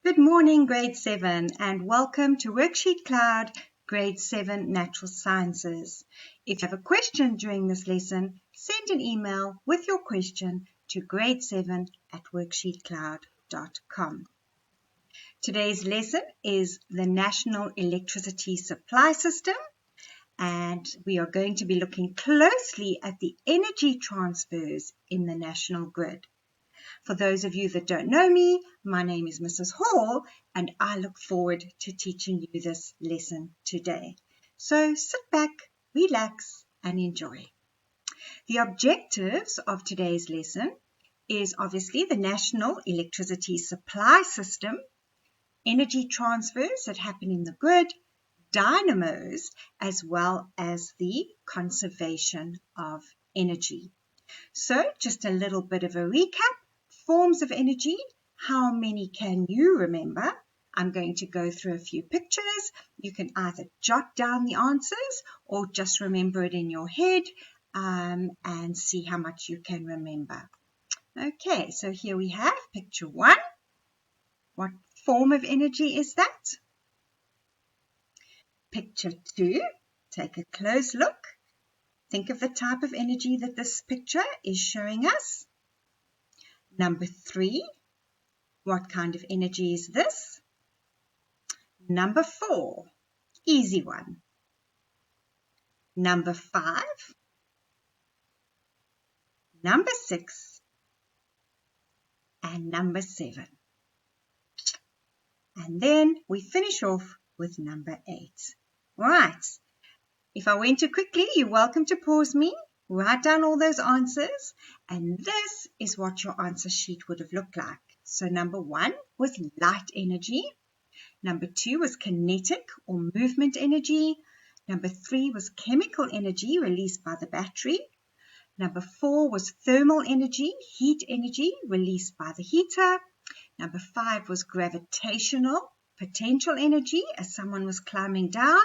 Good morning, Grade 7, and welcome to WorksheetCloud, Grade 7 Natural Sciences. If you have a question during this lesson, send an email with your question to grade7@worksheetcloud.com. Today's lesson is the National Electricity Supply System, and we are going to be looking closely at the energy transfers in the national grid. For those of you that don't know me, my name is Mrs. Hall, and I look forward to teaching you this lesson today. So sit back, relax, and enjoy. The objectives of today's lesson is obviously the National Electricity Supply System, energy transfers that happen in the grid, dynamos, as well as the conservation of energy. So just a little bit of a recap. Forms of energy, how many can you remember? I'm going to go through a few pictures. You can either jot down the answers or just remember it in your head and see how much you can remember. Okay, so here we have picture 1. What form of energy is that? Picture 2, take a close look. Think of the type of energy that this picture is showing us. Number 3, what kind of energy is this? Number 4, easy one. Number 5, number 6, and number 7. And then we finish off with number 8. Right, if I went too quickly, you're welcome to pause me, write down all those answers, and this is what your answer sheet would have looked like. So number 1 was light energy. Number 2 was kinetic or movement energy. Number 3 was chemical energy released by the battery. Number 4 was thermal energy, heat energy released by the heater. Number 5 was gravitational potential energy as someone was climbing down.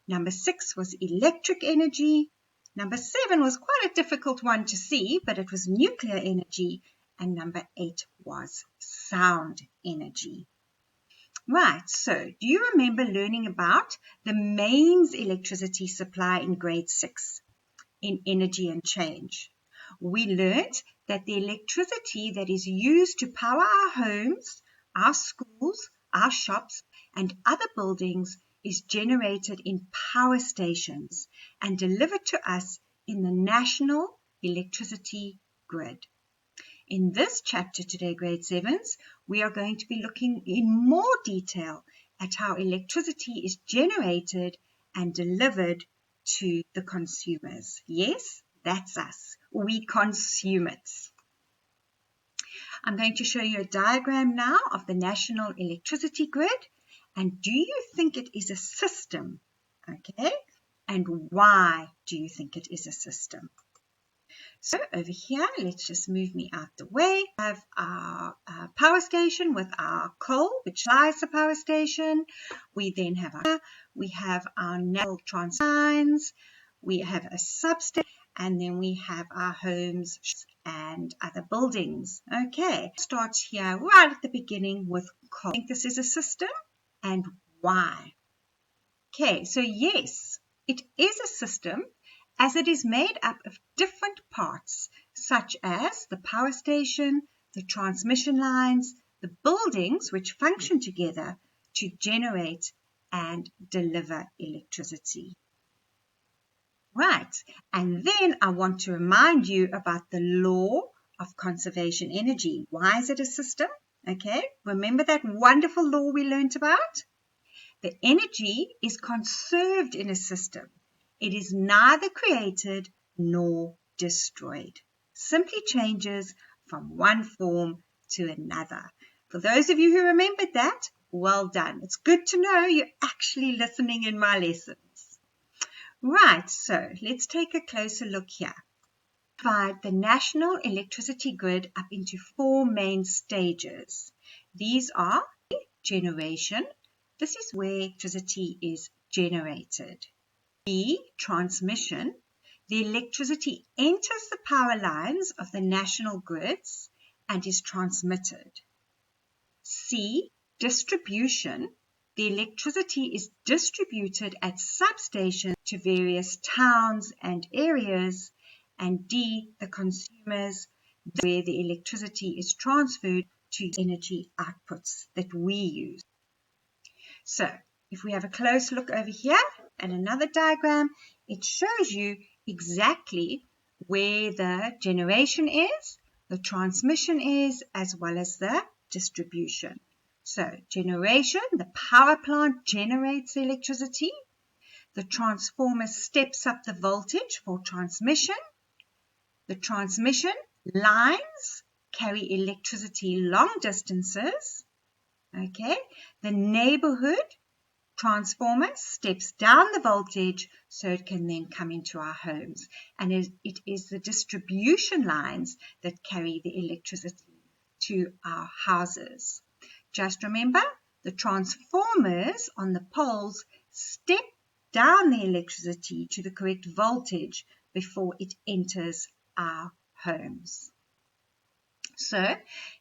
Number 6 was electric energy. Number 7 was quite a difficult one to see, but it was nuclear energy. And number 8 was sound energy. Right, so do you remember learning about the mains electricity supply in grade 6 in energy and change? We learned that the electricity that is used to power our homes, our schools, our shops, and other buildings is generated in power stations and delivered to us in the national electricity grid. In this chapter today, grade 7s, we are going to be looking in more detail at how electricity is generated and delivered to the consumers. Yes, that's us. We consume it. I'm going to show you a diagram now of the national electricity grid. And do you think it is a system? Okay. And why do you think it is a system? So over here, let's just move me out the way. We have our power station with our coal, which lies the power station. We then have our national transmission lines. We have a substation, and then we have our homes and other buildings. Okay, starts here right at the beginning with coal. I think this is a system, and why? Okay, so yes, it is a system, as it is made up of different parts, such as the power station, the transmission lines, the buildings which function together to generate and deliver electricity. Right, and then I want to remind you about the law of conservation energy. Why is it a system? Okay, remember that wonderful law we learned about? The energy is conserved in a system. It is neither created nor destroyed. Simply changes from one form to another. For those of you who remembered that, well done. It's good to know you're actually listening in my lessons. Right, so let's take a closer look here. Divide the national electricity grid up into 4 main stages. These are generation. This is where electricity is generated. B, transmission. The electricity enters the power lines of the national grids and is transmitted. C, distribution, the electricity is distributed at substations to various towns and areas, and D, the consumers, where the electricity is transferred to energy outputs that we use. So, if we have a close look over here at another diagram, it shows you exactly where the generation is, the transmission is, as well as the distribution. So, generation, the power plant generates the electricity. The transformer steps up the voltage for transmission. The transmission lines carry electricity long distances. Okay, the neighborhood transformer steps down the voltage so it can then come into our homes. And it is the distribution lines that carry the electricity to our houses. Just remember, the transformers on the poles step down the electricity to the correct voltage before it enters our homes. So,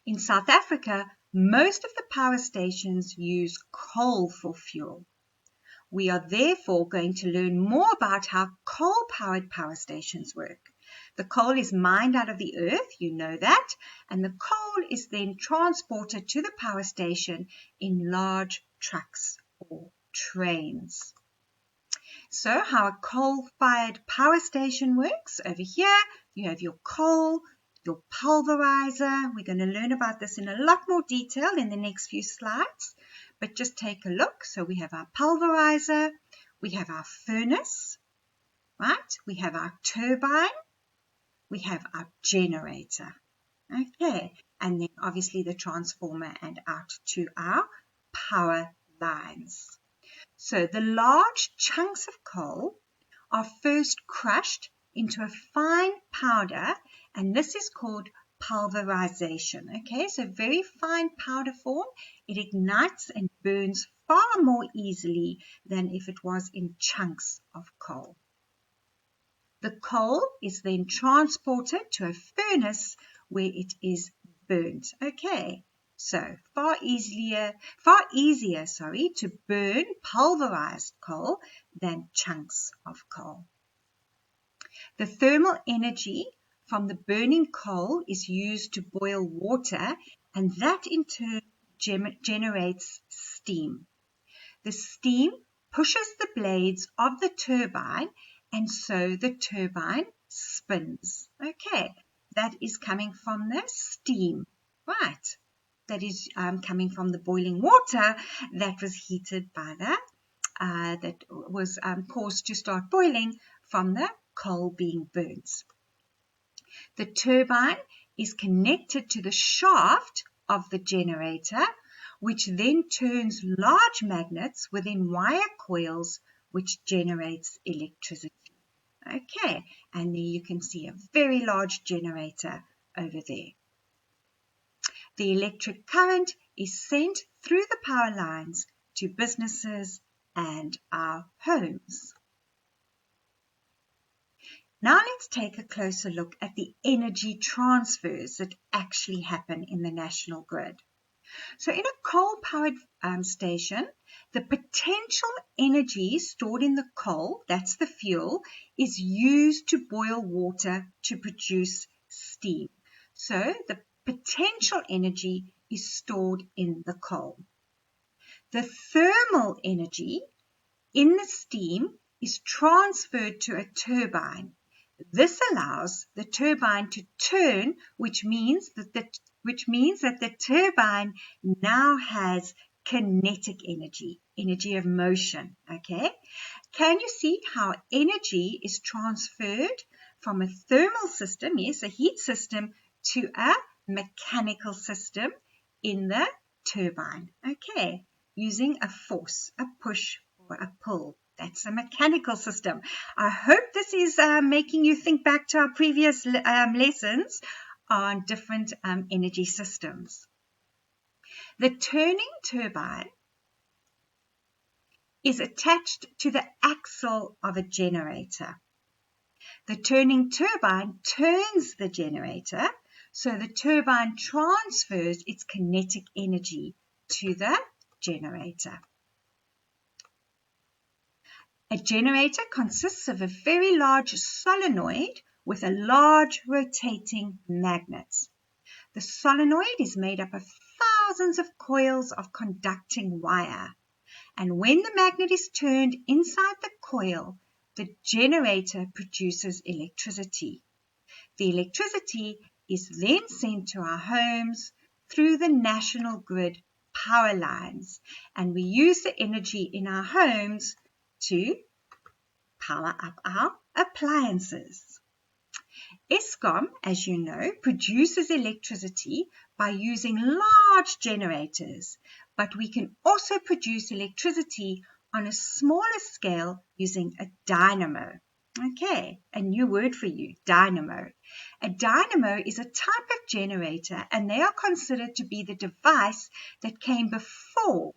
in South Africa, most of the power stations use coal for fuel. We are therefore going to learn more about how coal-powered power stations work. The coal is mined out of the earth, you know that, and the coal is then transported to the power station in large trucks or trains. So how a coal-fired power station works, over here you have your coal, your pulverizer. We're going to learn about this in a lot more detail in the next few slides, but just take a look. So we have our pulverizer, we have our furnace, right? We have our turbine, we have our generator, okay? And then obviously the transformer and out to our power lines. So the large chunks of coal are first crushed into a fine powder, and this is called pulverization. Okay, so very fine powder form. It ignites and burns far more easily than if it was in chunks of coal. The coal is then transported to a furnace where it is burnt. Okay, so far easier to burn pulverized coal than chunks of coal. The thermal energy from the burning coal is used to boil water, and that in turn generates steam. The steam pushes the blades of the turbine, and so the turbine spins. Okay, that is coming from the steam, right? That is coming from the boiling water that was heated by that was caused to start boiling from the coal being burnt. The turbine is connected to the shaft of the generator, which then turns large magnets within wire coils, which generates electricity. Okay, and there you can see a very large generator over there. The electric current is sent through the power lines to businesses and our homes. Now let's take a closer look at the energy transfers that actually happen in the national grid. So in a coal-powered station, the potential energy stored in the coal, that's the fuel, is used to boil water to produce steam. So the potential energy is stored in the coal. The thermal energy in the steam is transferred to a turbine. This allows the turbine to turn, which means that the turbine now has kinetic energy, energy of motion, okay? Can you see how energy is transferred from a thermal system, yes, a heat system, to a mechanical system in the turbine, okay? Using a force, a push or a pull. That's a mechanical system. I hope this is making you think back to our previous lessons on different energy systems. The turning turbine is attached to the axle of a generator. The turning turbine turns the generator, so the turbine transfers its kinetic energy to the generator. A generator consists of a very large solenoid with a large rotating magnet. The solenoid is made up of thousands of coils of conducting wire, and when the magnet is turned inside the coil, the generator produces electricity. The electricity is then sent to our homes through the national grid power lines, and we use the energy in our homes to power up our appliances. Eskom, as you know, produces electricity by using large generators, but we can also produce electricity on a smaller scale using a dynamo. Okay, a new word for you, dynamo. A dynamo is a type of generator, and they are considered to be the device that came before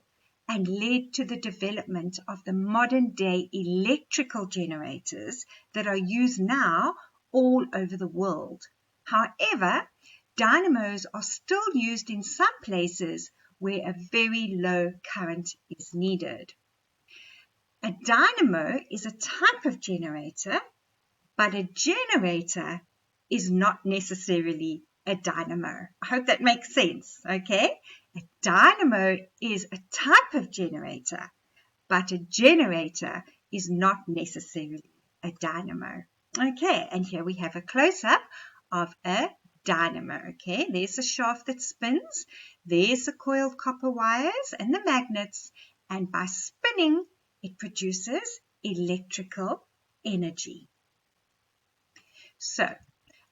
and led to the development of the modern-day electrical generators that are used now all over the world. However, dynamos are still used in some places where a very low current is needed. A dynamo is a type of generator, but a generator is not necessarily a dynamo. I hope that makes sense, okay? A dynamo is a type of generator, but a generator is not necessarily a dynamo. Okay, and here we have a close-up of a dynamo. Okay, there's the shaft that spins, there's the coiled copper wires and the magnets, and by spinning, it produces electrical energy. So,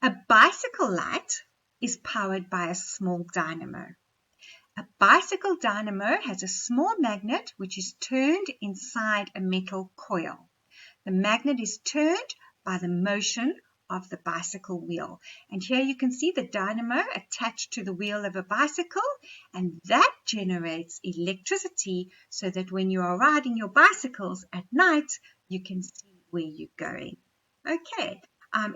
a bicycle light is powered by a small dynamo. A bicycle dynamo has a small magnet which is turned inside a metal coil. The magnet is turned by the motion of the bicycle wheel. And here you can see the dynamo attached to the wheel of a bicycle, and that generates electricity so that when you are riding your bicycles at night, you can see where you're going. Okay.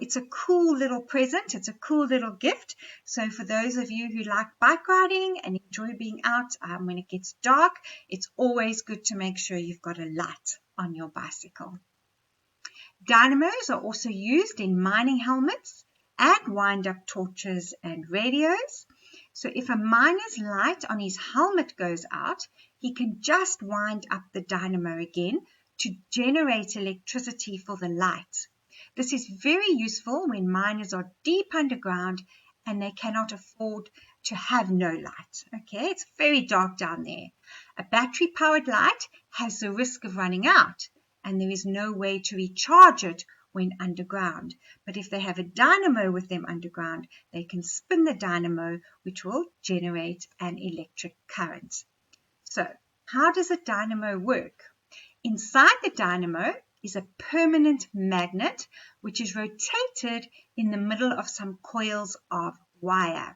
It's a cool little present. It's a cool little gift. So for those of you who like bike riding and enjoy being out when it gets dark, it's always good to make sure you've got a light on your bicycle. Dynamos are also used in mining helmets and wind-up torches and radios. So if a miner's light on his helmet goes out, he can just wind up the dynamo again to generate electricity for the light. This is very useful when miners are deep underground and they cannot afford to have no light. Okay, it's very dark down there. A battery-powered light has the risk of running out, and there is no way to recharge it when underground. But if they have a dynamo with them underground, they can spin the dynamo, which will generate an electric current. So, how does a dynamo work? Inside the dynamo is a permanent magnet which is rotated in the middle of some coils of wire.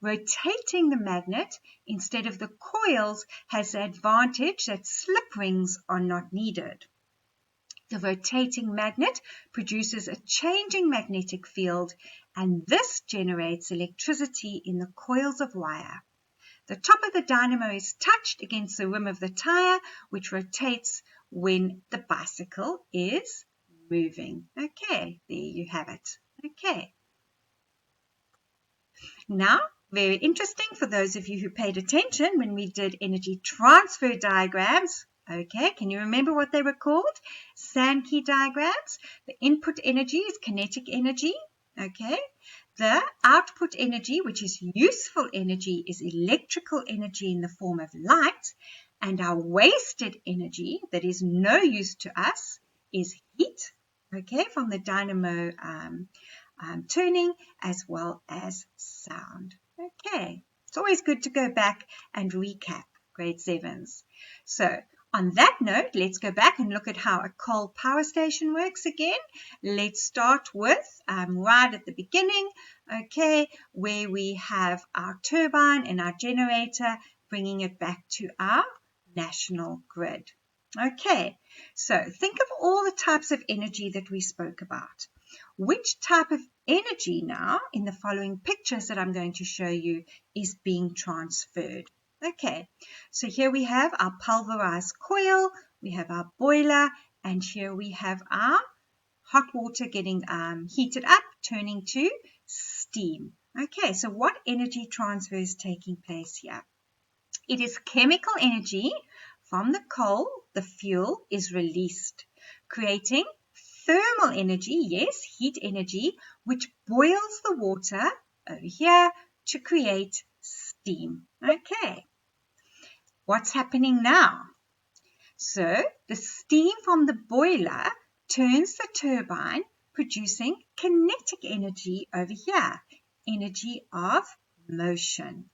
Rotating the magnet instead of the coils has the advantage that slip rings are not needed. The rotating magnet produces a changing magnetic field, and this generates electricity in the coils of wire. The top of the dynamo is touched against the rim of the tire, which rotates when the bicycle is moving. Okay, there you have it. Okay. Now, very interesting for those of you who paid attention when we did energy transfer diagrams. Okay, can you remember what they were called? Sankey diagrams. The input energy is kinetic energy. Okay. The output energy, which is useful energy, is electrical energy in the form of light. And our wasted energy, that is no use to us, is heat, okay, from the dynamo turning, as well as sound. Okay, it's always good to go back and recap grade 7s. So, on that note, let's go back and look at how a coal power station works again. Let's start with right at the beginning, okay, where we have our turbine and our generator, bringing it back to our national grid. Okay, so think of all the types of energy that we spoke about. Which type of energy now in the following pictures that I'm going to show you is being transferred? Okay, so here we have our pulverized coil, we have our boiler, and here we have our hot water getting heated up, turning to steam. Okay, so what energy transfer is taking place here? It is chemical energy from the coal, the fuel is released, creating thermal energy, yes, heat energy, which boils the water over here to create steam. Okay, what's happening now? So the steam from the boiler turns the turbine, producing kinetic energy over here, energy of motion.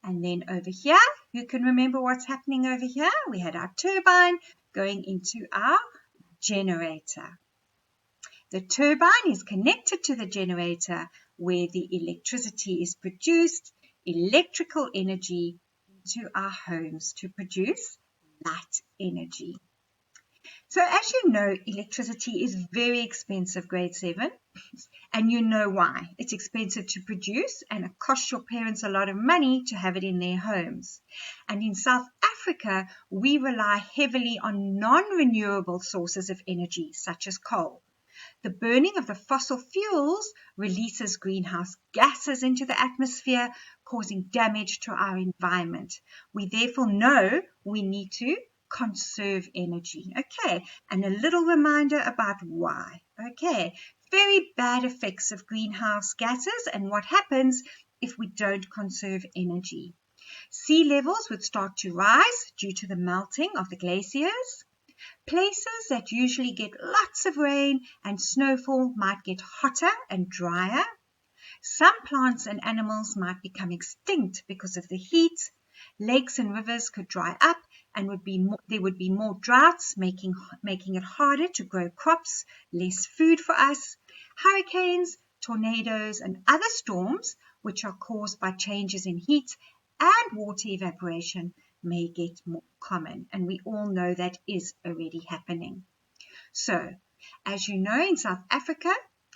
And then over here, who can remember what's happening over here? We had our turbine going into our generator. The turbine is connected to the generator where the electricity is produced, electrical energy into our homes to produce light energy. So as you know, electricity is very expensive, grade 7, and you know why. It's expensive to produce and it costs your parents a lot of money to have it in their homes. And in South Africa, we rely heavily on non-renewable sources of energy, such as coal. The burning of the fossil fuels releases greenhouse gases into the atmosphere, causing damage to our environment. We therefore know we need to conserve energy. Okay, and a little reminder about why. Okay, very bad effects of greenhouse gases and what happens if we don't conserve energy. Sea levels would start to rise due to the melting of the glaciers. Places that usually get lots of rain and snowfall might get hotter and drier. Some plants and animals might become extinct because of the heat. Lakes and rivers could dry up and there would be more droughts, making it harder to grow crops, less food for us. Hurricanes, tornadoes, and other storms, which are caused by changes in heat and water evaporation, may get more common, and we all know that is already happening. So, as you know, in South Africa,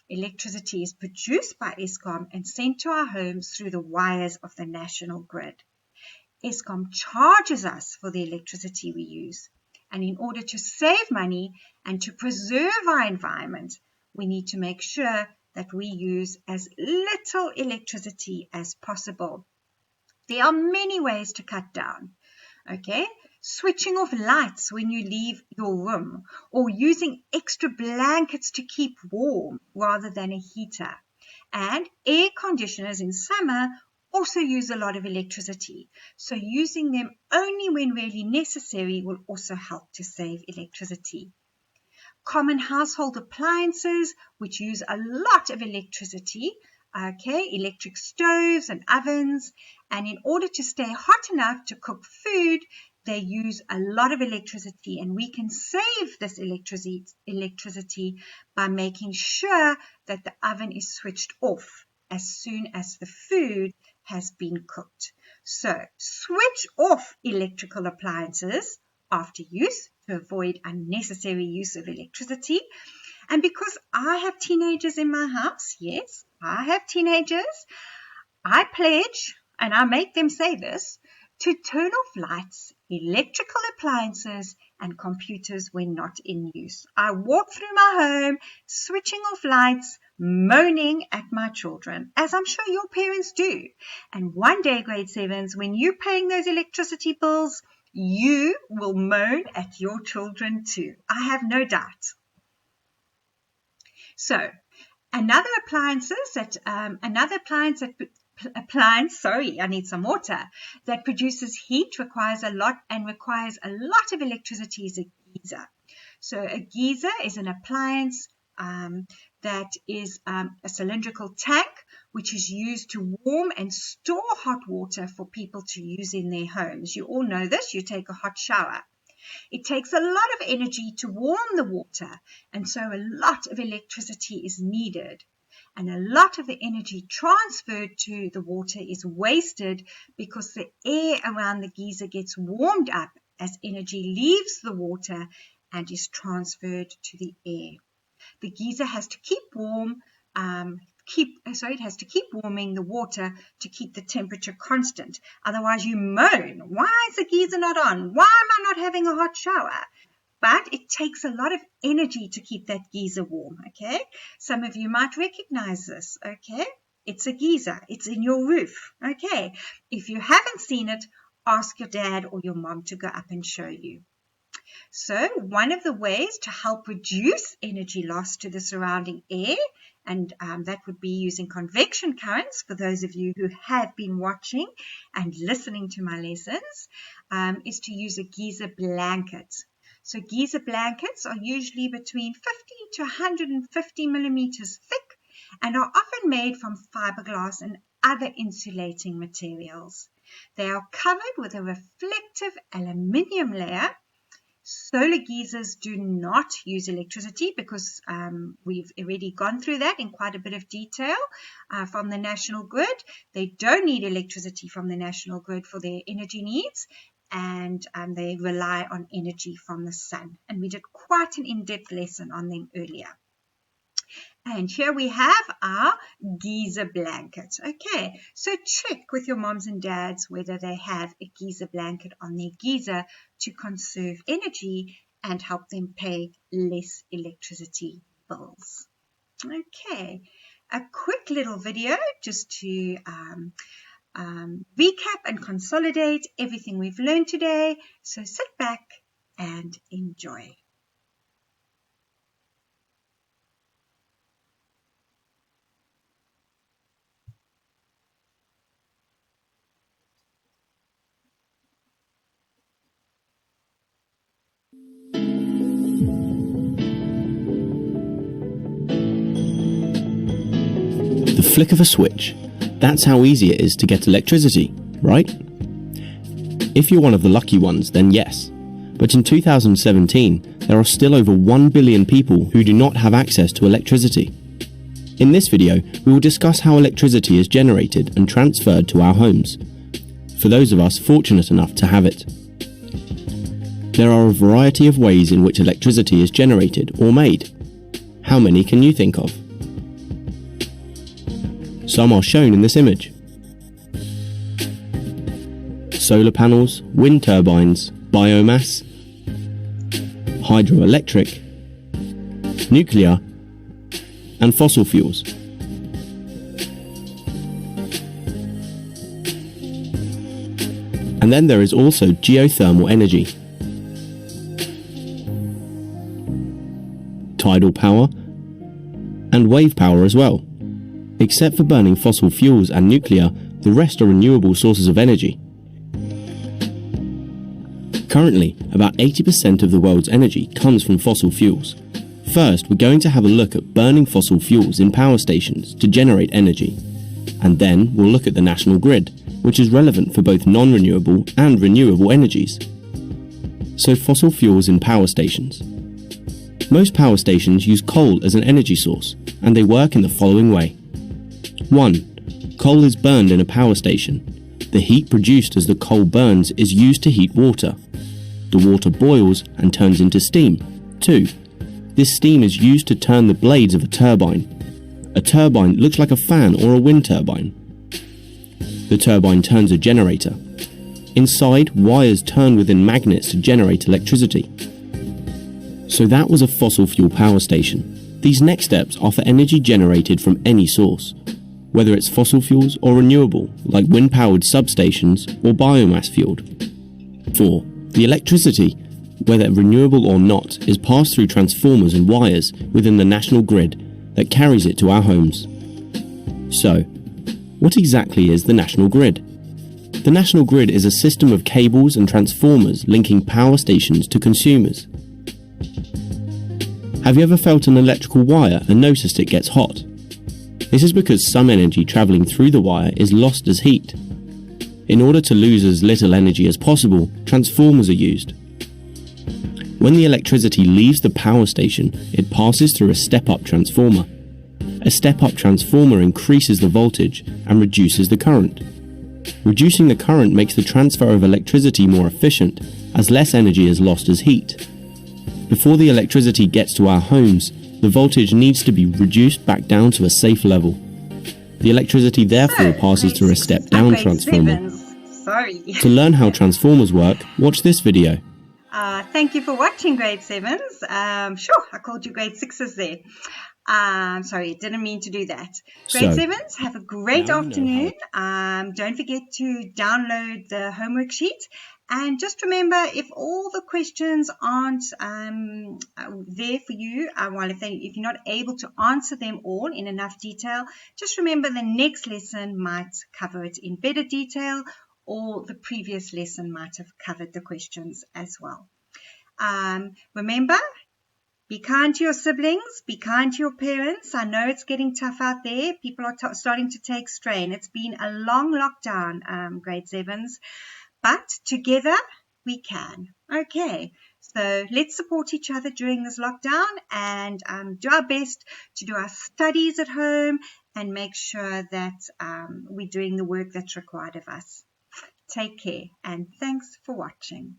electricity is produced by Eskom and sent to our homes through the wires of the national grid. Eskom charges us for the electricity we use, and in order to save money and to preserve our environment, we need to make sure that we use as little electricity as possible. There are many ways to cut down. Okay, switching off lights when you leave your room, or using extra blankets to keep warm rather than a heater. And air conditioners in summer also use a lot of electricity, so using them only when really necessary will also help to save electricity. Common household appliances which use a lot of electricity, okay, electric stoves and ovens, and in order to stay hot enough to cook food, they use a lot of electricity, and we can save this electricity by making sure that the oven is switched off as soon as the food has been cooked. So switch off electrical appliances after use to avoid unnecessary use of electricity. And because I have teenagers in my house, yes, I have teenagers, I pledge, and I make them say this, to turn off lights, electrical appliances, and computers when not in use. I walk through my home, switching off lights, moaning at my children, as I'm sure your parents do. And one day, grade 7s, when you're paying those electricity bills, you will moan at your children too. I have no doubt. So, another appliance that produces heat requires a lot of electricity is a geyser. So a geyser is an appliance that is a cylindrical tank which is used to warm and store hot water for people to use in their homes. You all know this. You take a hot shower. It takes a lot of energy to warm the water, and so a lot of electricity is needed. And a lot of the energy transferred to the water is wasted because the air around the geyser gets warmed up as energy leaves the water and is transferred to the air. The geyser has to keep warm it has to keep warming the water to keep the temperature constant. Otherwise you moan, why is the geyser not on? Why am I not having a hot shower? But it takes a lot of energy to keep that geyser warm, okay? Some of you might recognize this, okay? It's a geyser. It's in your roof, okay? If you haven't seen it, ask your dad or your mom to go up and show you. So one of the ways to help reduce energy loss to the surrounding air, and that would be using convection currents for those of you who have been watching and listening to my lessons, is to use a geyser blanket. So geyser blankets are usually between 50 to 150 millimeters thick and are often made from fiberglass and other insulating materials. They are covered with a reflective aluminium layer. Solar geysers do not use electricity because we've already gone through that in quite a bit of detail from the national grid. They don't need electricity from the national grid for their energy needs, and they rely on energy from the sun. And we did quite an in-depth lesson on them earlier. And here we have our geyser blanket. Okay, so check with your moms and dads whether they have a geyser blanket on their geyser to conserve energy and help them pay less electricity bills. Okay, a quick little video just to recap and consolidate everything we've learned today. So sit back and enjoy. The flick of a switch. That's how easy it is to get electricity, right? If you're one of the lucky ones, then yes. But in 2017, there are still over 1 billion people who do not have access to electricity. In this video, we will discuss how electricity is generated and transferred to our homes, for those of us fortunate enough to have it. There are a variety of ways in which electricity is generated or made. How many can you think of? Some are shown in this image. Solar panels, wind turbines, biomass, hydroelectric, nuclear, and fossil fuels. And then there is also geothermal energy, tidal power, and wave power as well. Except for burning fossil fuels and nuclear, the rest are renewable sources of energy. Currently, about 80% of the world's energy comes from fossil fuels. First, we're going to have a look at burning fossil fuels in power stations to generate energy. And then we'll look at the national grid, which is relevant for both non-renewable and renewable energies. So fossil fuels in power stations. Most power stations use coal as an energy source, and they work in the following way. 1. Coal is burned in a power station. The heat produced as the coal burns is used to heat water. The water boils and turns into steam. 2. This steam is used to turn the blades of a turbine. A turbine looks like a fan or a wind turbine. The turbine turns a generator. Inside, wires turn within magnets to generate electricity. So that was a fossil fuel power station. These next steps are for energy generated from any source, whether it's fossil fuels or renewable, like wind-powered substations or biomass-fueled. 4. The electricity, whether renewable or not, is passed through transformers and wires within the national grid that carries it to our homes. So, what exactly is the national grid? The national grid is a system of cables and transformers linking power stations to consumers. Have you ever felt an electrical wire and noticed it gets hot? This is because some energy travelling through the wire is lost as heat. In order to lose as little energy as possible, transformers are used. When the electricity leaves the power station, it passes through a step-up transformer. A step-up transformer increases the voltage and reduces the current. Reducing the current makes the transfer of electricity more efficient, as less energy is lost as heat. Before the electricity gets to our homes, the voltage needs to be reduced back down to a safe level, The electricity therefore passes through a step-down transformer. To learn how transformers work, watch this video. Thank you for watching, grade 7s. I called you grade 6s there. Sorry, didn't mean to do that. Grade 7s, have a great afternoon. Don't forget to download the homework sheet. And just remember, if all the questions aren't there for you, if you're not able to answer them all in enough detail, just remember the next lesson might cover it in better detail, or the previous lesson might have covered the questions as well. Remember, be kind to your siblings, be kind to your parents. I know it's getting tough out there. People are starting to take strain. It's been a long lockdown, grade 7s, but together we can. Okay, so let's support each other during this lockdown and do our best to do our studies at home and make sure that we're doing the work that's required of us. Take care and thanks for watching.